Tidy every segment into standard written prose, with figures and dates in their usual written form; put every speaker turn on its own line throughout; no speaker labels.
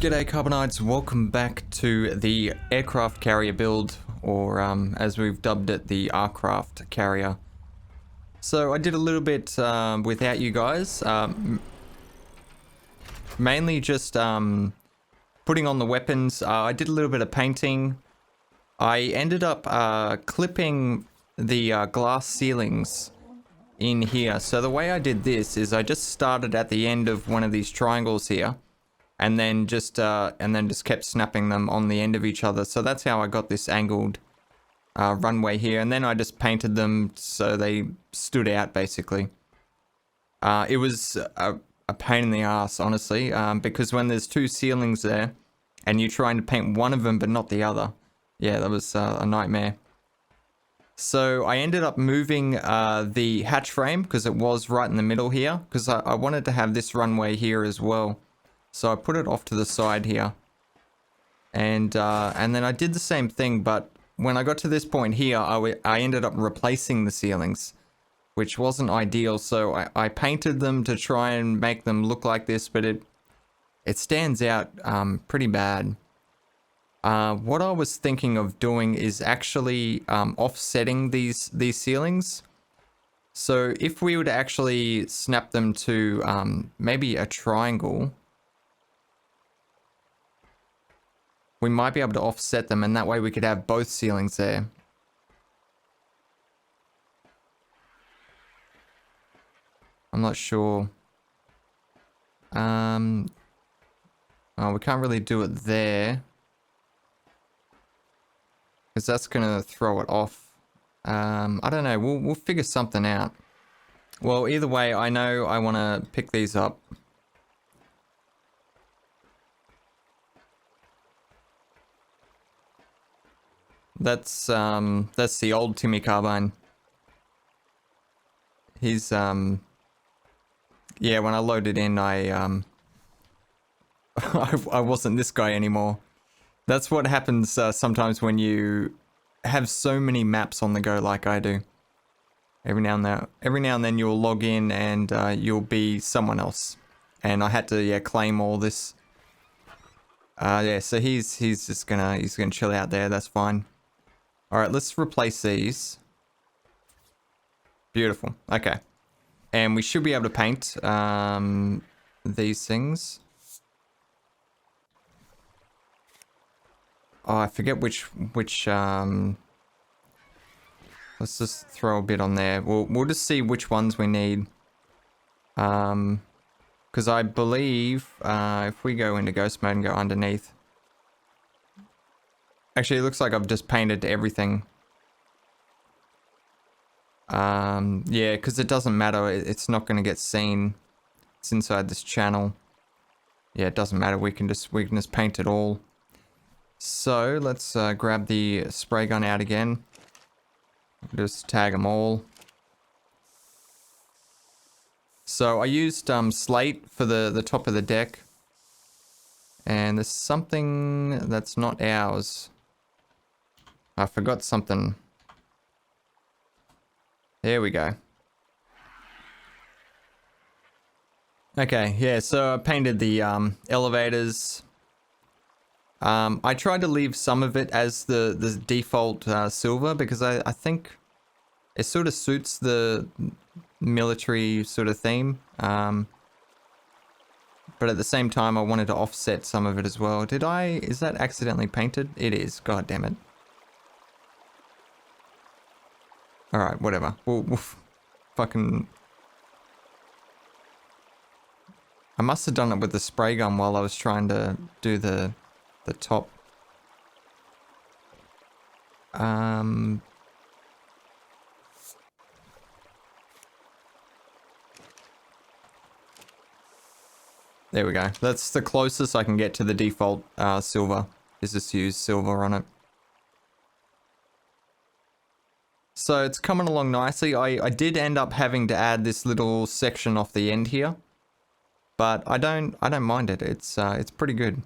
G'day Carbonites, welcome back to the Arkraft Carrier build, or as we've dubbed it, the Arkraft Carrier. So I did a little bit without you guys, mainly just putting on the weapons. I did a little bit of painting. I ended up clipping the glass ceilings in here. So the way I did this is I just started at the end of one of these triangles here. And then just kept snapping them on the end of each other. So that's how I got this angled runway here. And then I just painted them so they stood out, basically. It was a pain in the ass, honestly, because when there's two ceilings there, and you're trying to paint one of them but not the other, yeah, that was a nightmare. So I ended up moving the hatch frame because it was right in the middle here, because I wanted to have this runway here as well. So I put it off to the side here, and then I did the same thing, but when I got to this point here, I ended up replacing the ceilings, which wasn't ideal. So I painted them to try and make them look like this, but it stands out pretty bad. What I was thinking of doing is actually offsetting these ceilings. So if we would actually snap them to maybe a triangle, we might be able to offset them, and that way we could have both ceilings there. I'm not sure. Oh, we can't really do it there, because that's gonna throw it off. I don't know. We'll figure something out. Well, either way, I know I want to pick these up. That's the old TimmyCarbine. He's yeah, when I loaded in, I wasn't this guy anymore. That's what happens sometimes when you have so many maps on the go like I do. Every now and then you'll log in and you'll be someone else. And I had to claim all this. Yeah, so he's just gonna chill out there. That's fine. Alright, let's replace these. Beautiful. Okay. And we should be able to paint these things. Oh, I forget which let's just throw a bit on there. We'll just see which ones we need. Because I believe if we go into ghost mode and go underneath. Actually, it looks like I've just painted everything. Yeah, because it doesn't matter. It's not going to get seen. It's inside this channel. Yeah, it doesn't matter. We can just paint it all. So let's grab the spray gun out again. Just tag them all. So I used slate for the top of the deck. And there's something that's not ours. I forgot something. There we go. Okay, yeah, so I painted the elevators. I tried to leave some of it as the default silver because I think it sort of suits the military sort of theme. But at the same time, I wanted to offset some of it as well. Is that accidentally painted? It is, god damn it. Alright, whatever. We'll fucking... I must have done it with the spray gun while I was trying to do the top. There we go. That's the closest I can get to the default silver, is just use silver on it. So it's coming along nicely. I did end up having to add this little section off the end here, but I don't mind it. It's pretty good.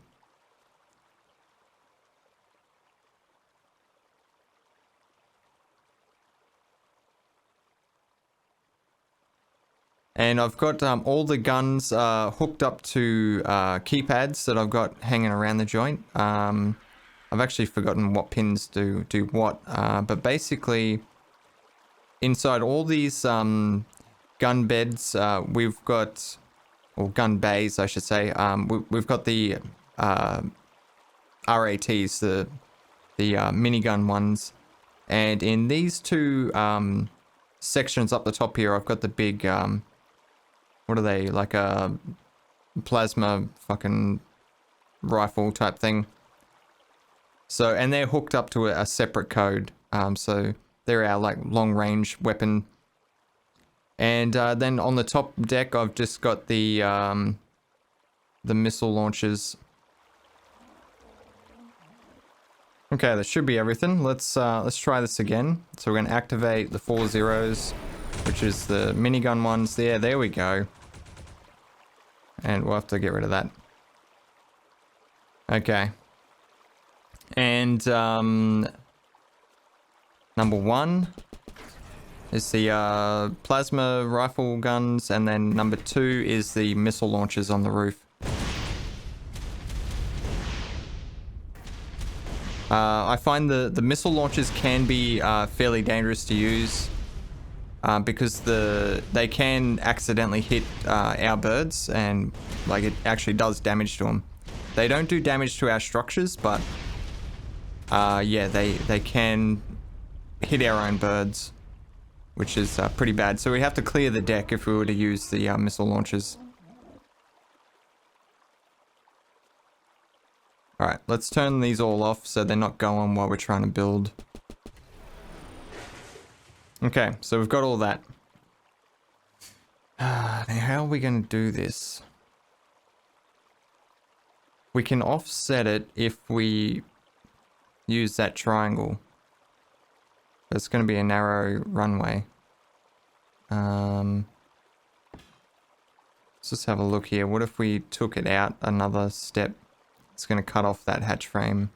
And I've got all the guns hooked up to keypads that I've got hanging around the joint. I've actually forgotten what pins do what, but basically inside all these gun beds, we've got, or gun bays, I should say. We've got the RATs, the minigun ones, and in these two sections up the top here, I've got the big what are they, like a plasma fucking rifle type thing. So, and they're hooked up to a separate code. So they're our like long range weapon. And then on the top deck, I've just got the missile launchers. Okay, that should be everything. Let's try this again. So we're going to activate the 4 zeros, which is the minigun ones there. There we go. And we'll have to get rid of that. Okay. And number 1 is the plasma rifle guns, and then number 2 is the missile launchers on the roof. I find the missile launchers can be fairly dangerous to use because they can accidentally hit our birds, and like it actually does damage to them. They don't do damage to our structures, but yeah, they can hit our own birds, which is pretty bad. So we have to clear the deck if we were to use the missile launchers. Alright, let's turn these all off so they're not going while we're trying to build. Okay, so we've got all that. Now how are we going to do this? We can offset it if we use that triangle. It's going to be a narrow runway. Let's just have a look here. What if we took it out another step? It's going to cut off that hatch frame.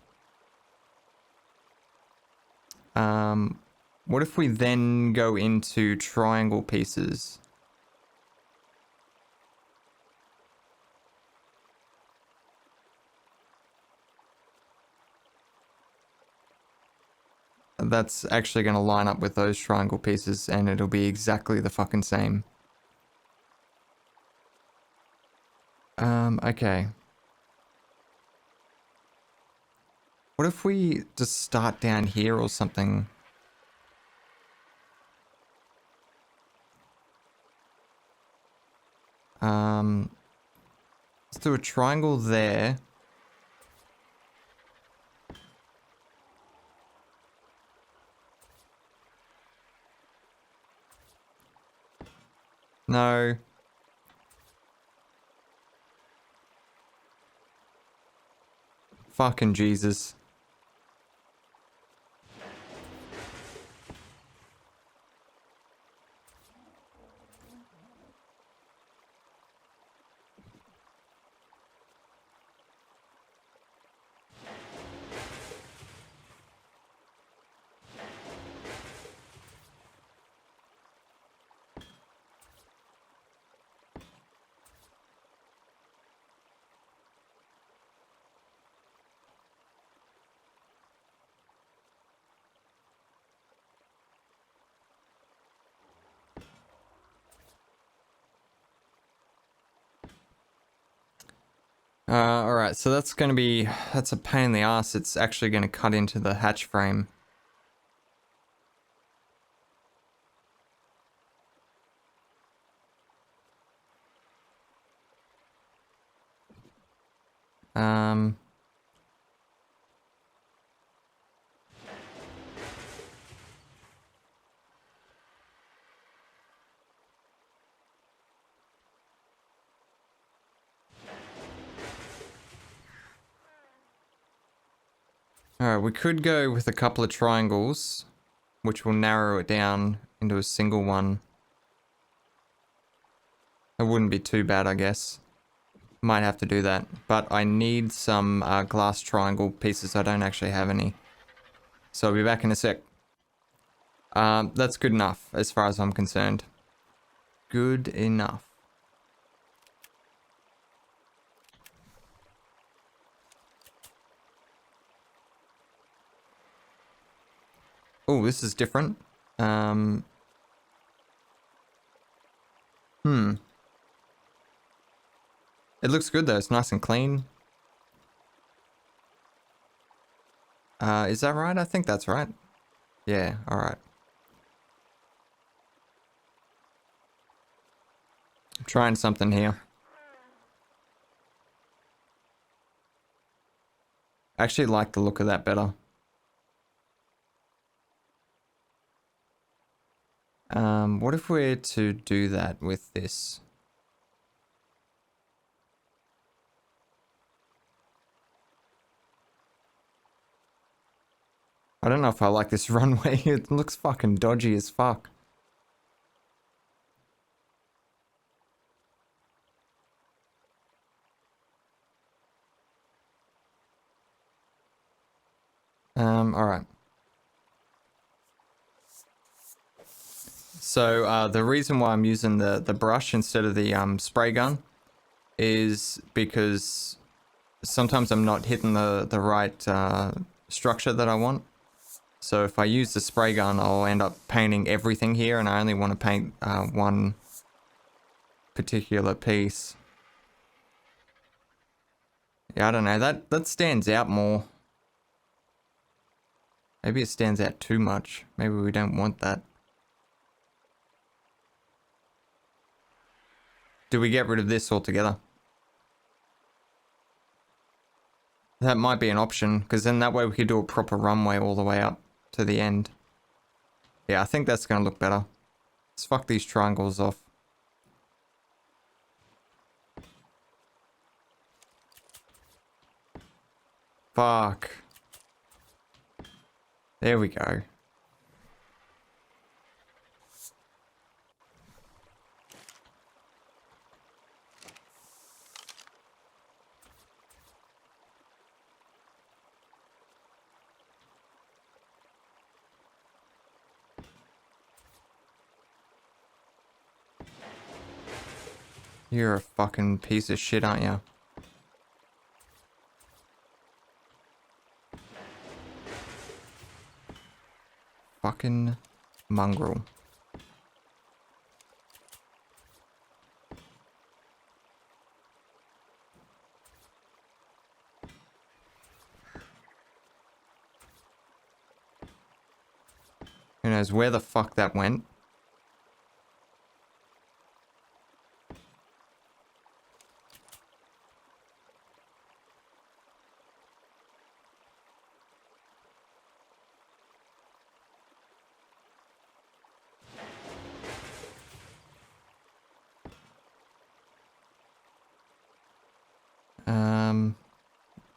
What if we then go into triangle pieces? That's actually going to line up with those triangle pieces, and it'll be exactly the fucking same. Okay. What if we just start down here or something? Let's do a triangle there. No. Fucking Jesus. Alright, so that's a pain in the ass. It's actually going to cut into the hatch frame. Alright, we could go with a couple of triangles, which will narrow it down into a single one. It wouldn't be too bad, I guess. Might have to do that. But I need some glass triangle pieces. I don't actually have any. So I'll be back in a sec. That's good enough, as far as I'm concerned. good enough. Oh, this is different. It looks good though, it's nice and clean. Is that right? I think that's right. Yeah, alright. I'm trying something here. I actually like the look of that better. What if we're to do that with this? I don't know if I like this runway. It looks fucking dodgy as fuck. Alright. So, the reason why I'm using the brush instead of the spray gun is because sometimes I'm not hitting the right structure that I want. So if I use the spray gun, I'll end up painting everything here, and I only want to paint one particular piece. Yeah, I don't know, that stands out more. Maybe it stands out too much. Maybe we don't want that. Do we get rid of this altogether? That might be an option, because then that way we could do a proper runway all the way up to the end. Yeah, I think that's going to look better. Let's fuck these triangles off. Fuck. There we go. You're a fucking piece of shit, aren't you? Fucking mongrel. Who knows where the fuck that went?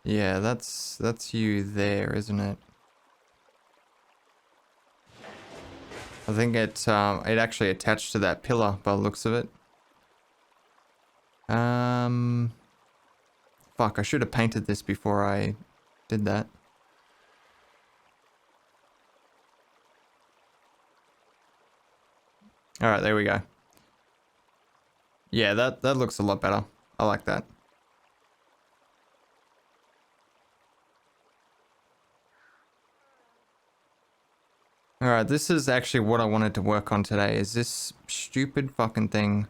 Yeah, that's you there, isn't it? I think it actually attached to that pillar by the looks of it. Fuck, I should have painted this before I did that. Alright, there we go. Yeah, that looks a lot better. I like that. Alright, this is actually what I wanted to work on today, is this stupid fucking thing.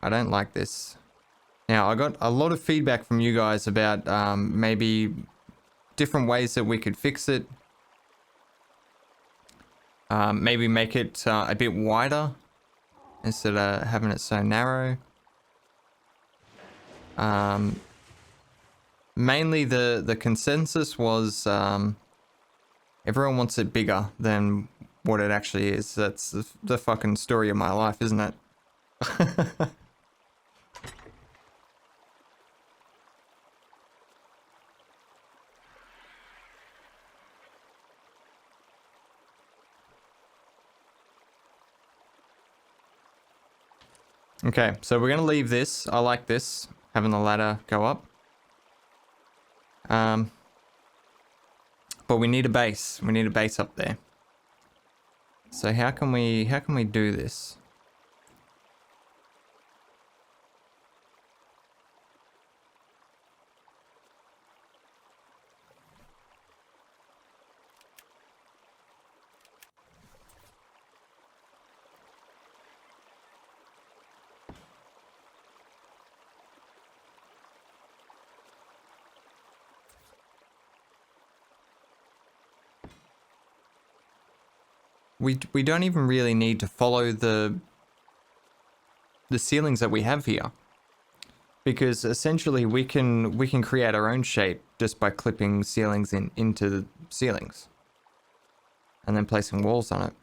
I don't like this. Now, I got a lot of feedback from you guys about maybe different ways that we could fix it. Maybe make it a bit wider instead of having it so narrow. Mainly the consensus was everyone wants it bigger than what it actually is. That's the fucking story of my life, isn't it? Okay, so we're gonna leave this. I like this, having the ladder go up. But we need a base. We need a base up there. So how can we do this? We don't even really need to follow the ceilings that we have here, because essentially we can create our own shape just by clipping ceilings into the ceilings and then placing walls on it.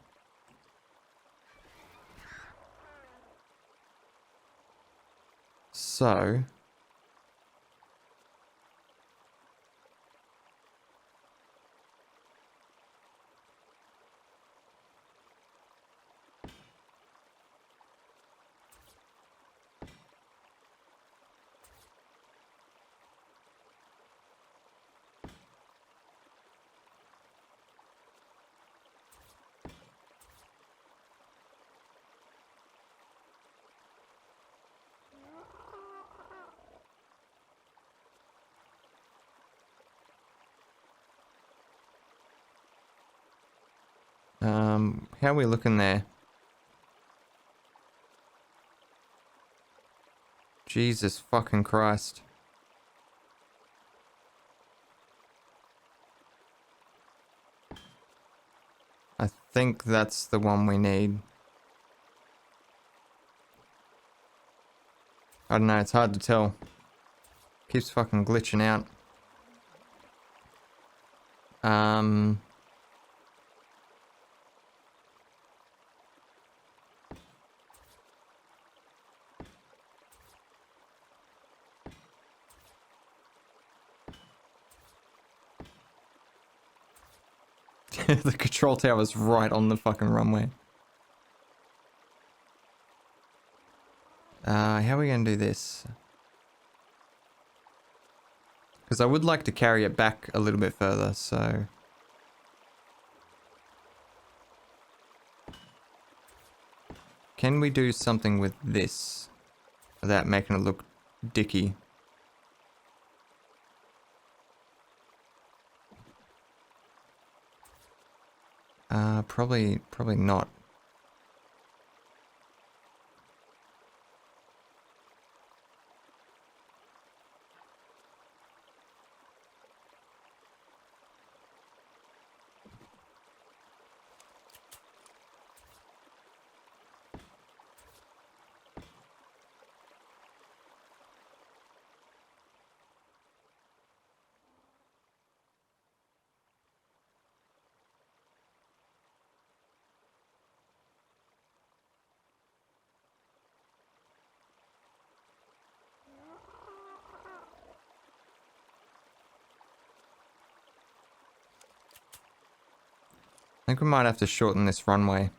So how are we looking there? Jesus fucking Christ. I think that's the one we need. I don't know, it's hard to tell. Keeps fucking glitching out. The control tower's right on the fucking runway. How are we gonna do this? Because I would like to carry it back a little bit further, so... Can we do something with this without making it look dicky? Probably not. I think we might have to shorten this runway.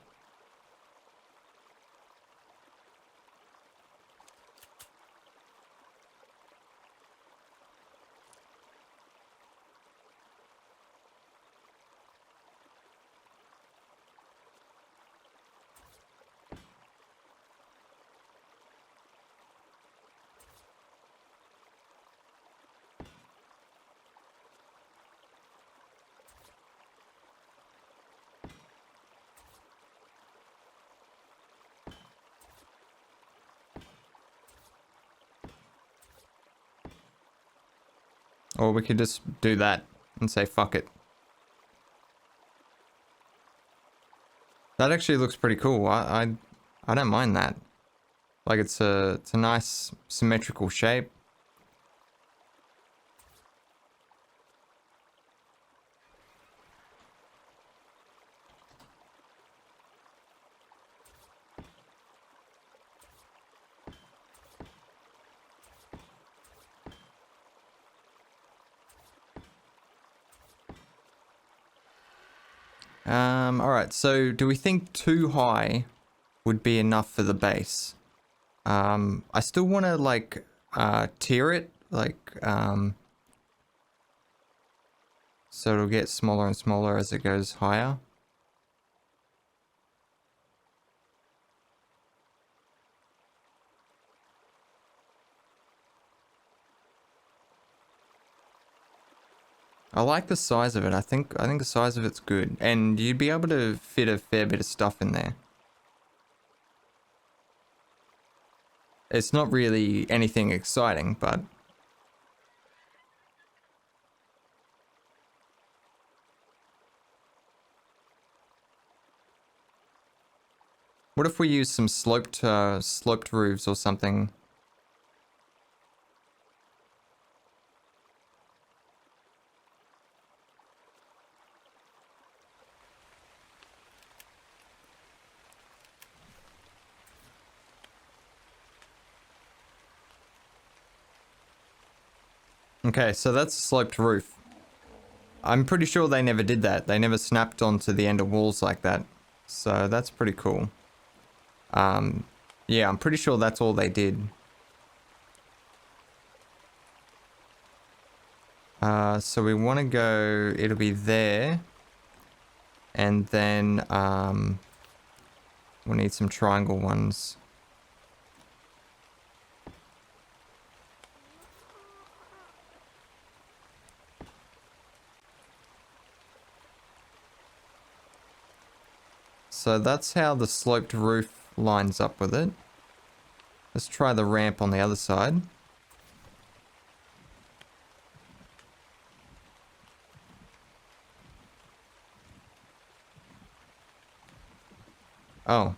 Or we could just do that and say fuck it. That actually looks pretty cool. I don't mind that. Like it's a nice symmetrical shape. Alright, so do we think too high would be enough for the base? I still want to, like, tier it, like, so it'll get smaller and smaller as it goes higher. I like the size of it. I think the size of it's good. And you'd be able to fit a fair bit of stuff in there. It's not really anything exciting, but... What if we use some sloped roofs or something? Okay, so that's a sloped roof. I'm pretty sure they never did that. They never snapped onto the end of walls like that. So that's pretty cool. Yeah, I'm pretty sure that's all they did. So we want to go, it'll be there. And then, we'll need some triangle ones. So that's how the sloped roof lines up with it. Let's try the ramp on the other side. Oh.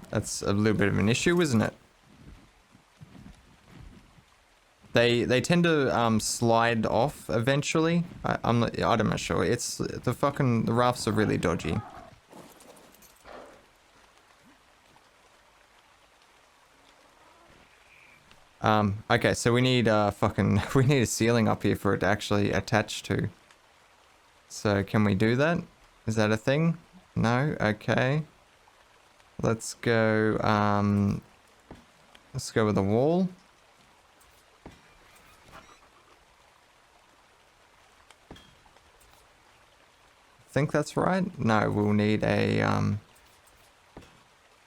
That's a little bit of an issue, isn't it? They tend to slide off eventually. I'm not sure. It's the rafts are really dodgy. Okay, so we need we need a ceiling up here for it to actually attach to. So can we do that? Is that a thing? No? Okay. Let's go with a wall. Think that's right? No, we'll need a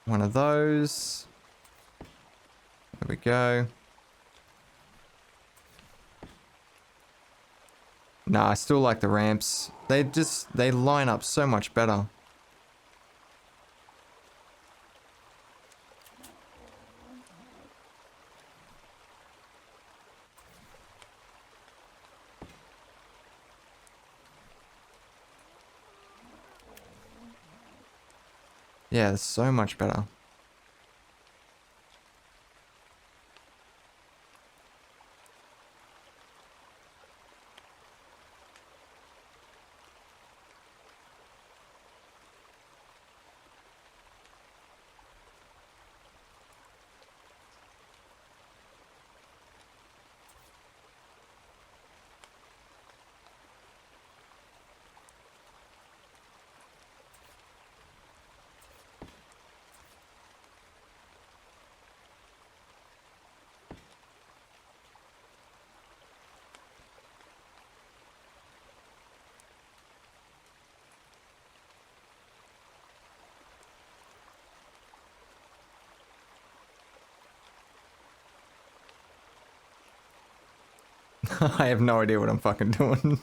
one of those. There we go. Nah, I still like the ramps. They line up so much better. Yeah, it's so much better. I have no idea what I'm fucking doing.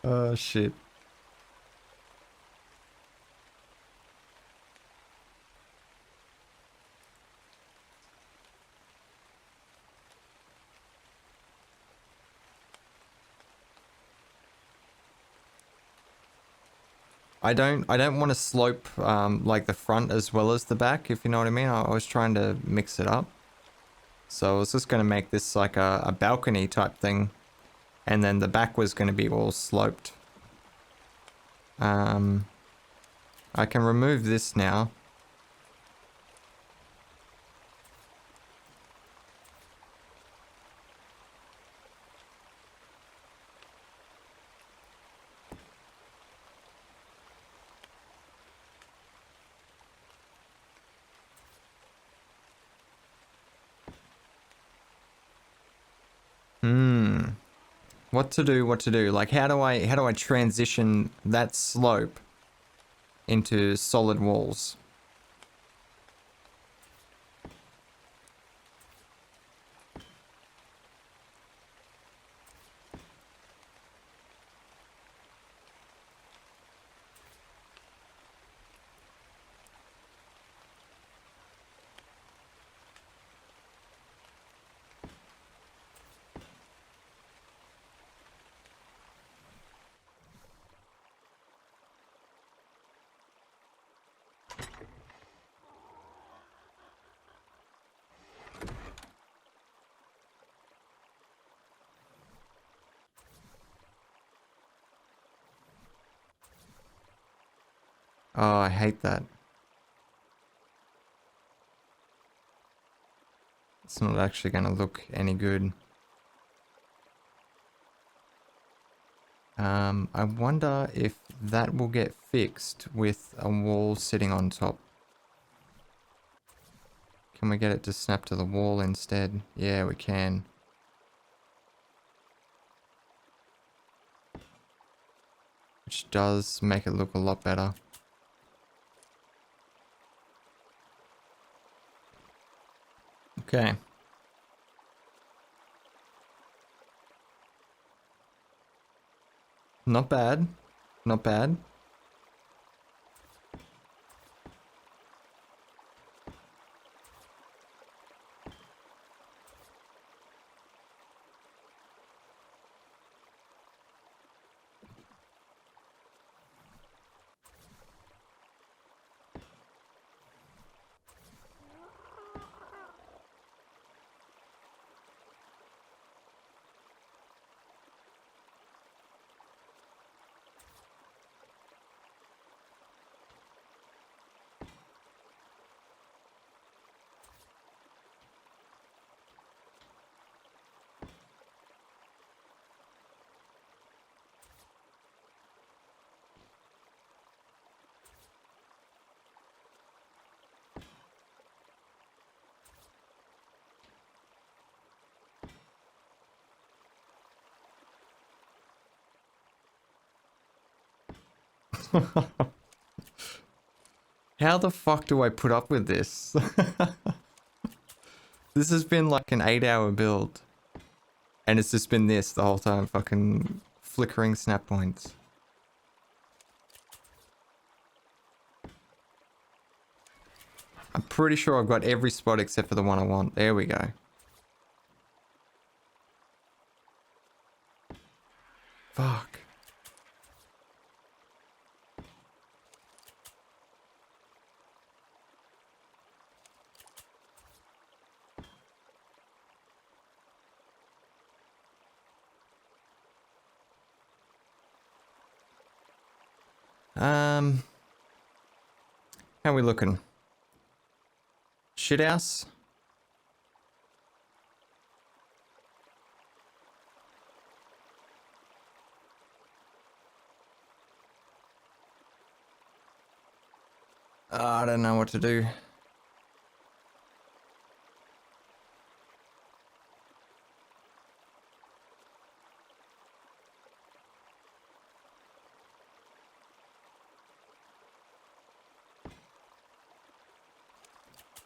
Oh shit. I don't want to slope like the front as well as the back, if you know what I mean. I was trying to mix it up. So I was just going to make this like a balcony type thing. And then the back was going to be all sloped. I can remove this now. What to do? Like how do I transition that slope into solid walls? Oh, I hate that. It's not actually going to look any good. I wonder if that will get fixed with a wall sitting on top. Can we get it to snap to the wall instead? Yeah, we can. Which does make it look a lot better. Okay. Not bad. Not bad. How the fuck do I put up with this? This has been like an 8-hour build. And it's just been this the whole time, fucking flickering snap points. I'm pretty sure I've got every spot except for the one I want. There we go. Fuck. How we looking? Shithouse? I don't know what to do.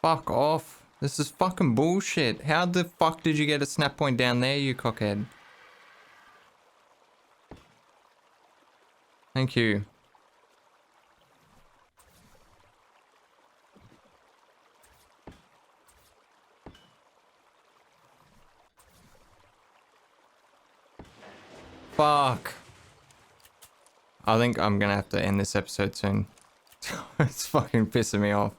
Fuck off. This is fucking bullshit. How the fuck did you get a snap point down there, you cockhead? Thank you. Fuck. I think I'm gonna have to end this episode soon. It's fucking pissing me off.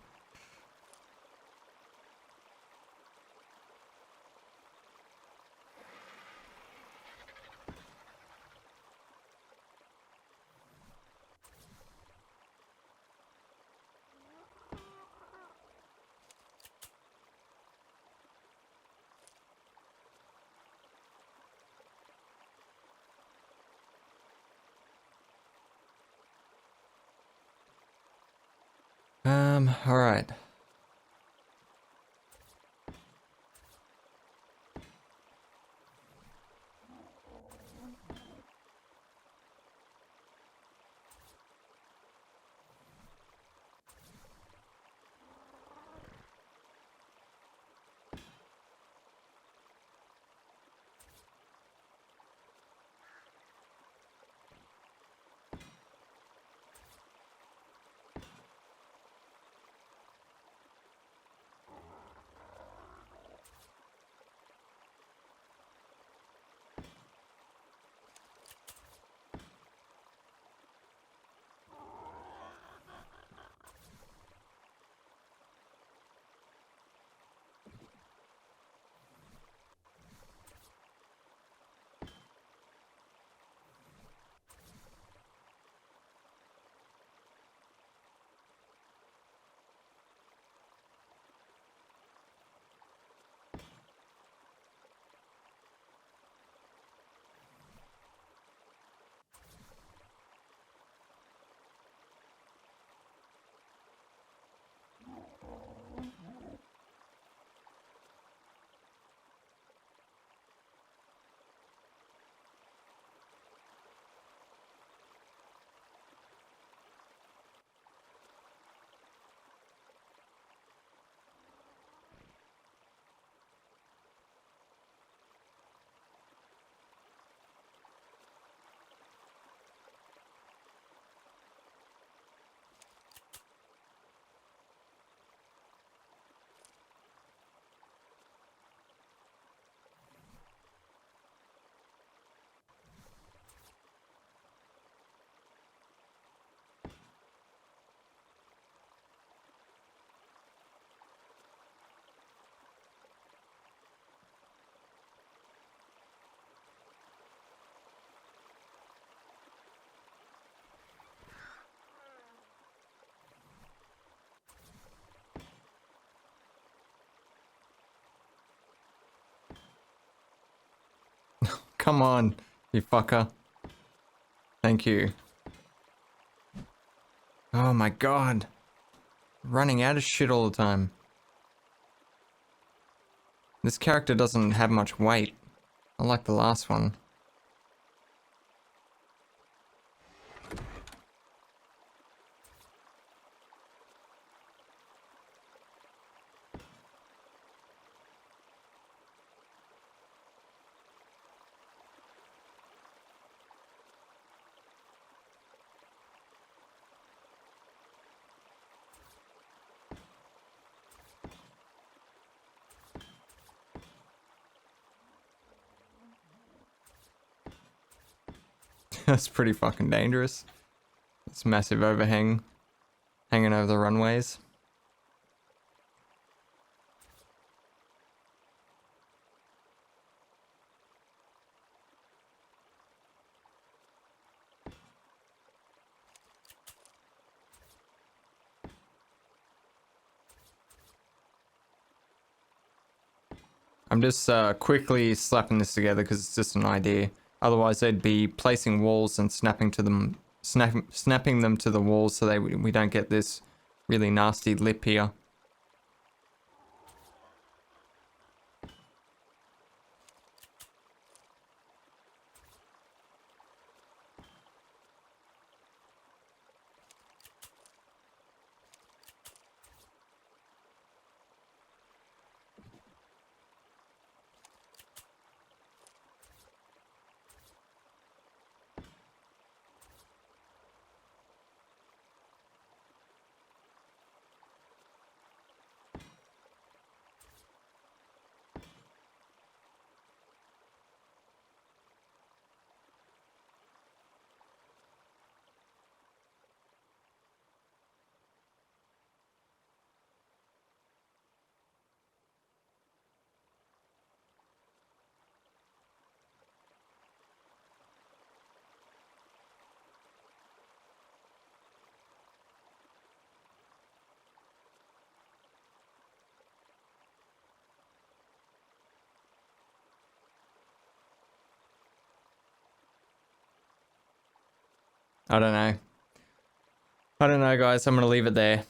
Alright. come on, you fucker. Thank you. Oh my god. Running out of shit all the time. This character doesn't have much weight. Unlike the last one. That's pretty fucking dangerous. It's massive overhang hanging over the runways. I'm just quickly slapping this together because it's just an idea. Otherwise, they'd be placing walls and snapping them to the walls so we don't get this really nasty lip here. I don't know. I don't know, guys. I'm gonna leave it there.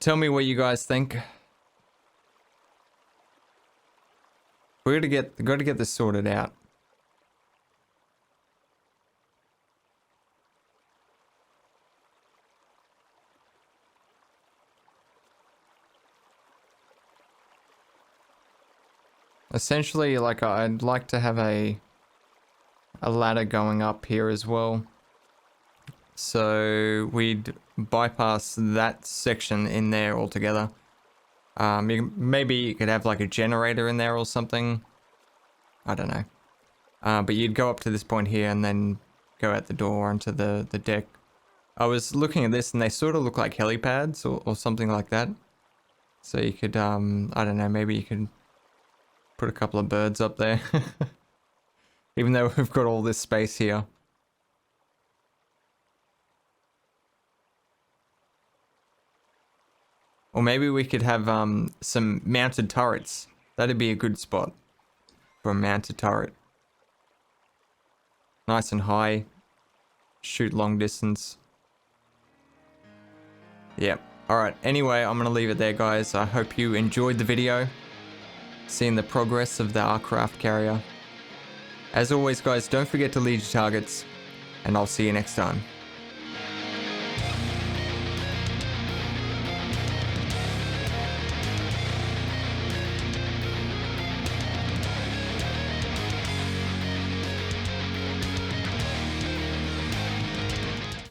Tell me what you guys think. We're gonna get this sorted out. Essentially, like, I'd like to have a ladder going up here as well. So we'd bypass that section in there altogether. Maybe you could have like a generator in there or something. I don't know. But you'd go up to this point here and then go out the door onto the deck. I was looking at this and they sort of look like helipads or something like that. So you could, I don't know, maybe you could put a couple of birds up there. Even though we've got all this space here. Or maybe we could have some mounted turrets. That'd be a good spot for a mounted turret. Nice and high. Shoot long distance. Yep. Alright, anyway, I'm going to leave it there, guys. I hope you enjoyed the video. Seeing the progress of the Arkraft Carrier. As always, guys, don't forget to lead your targets. And I'll see you next time.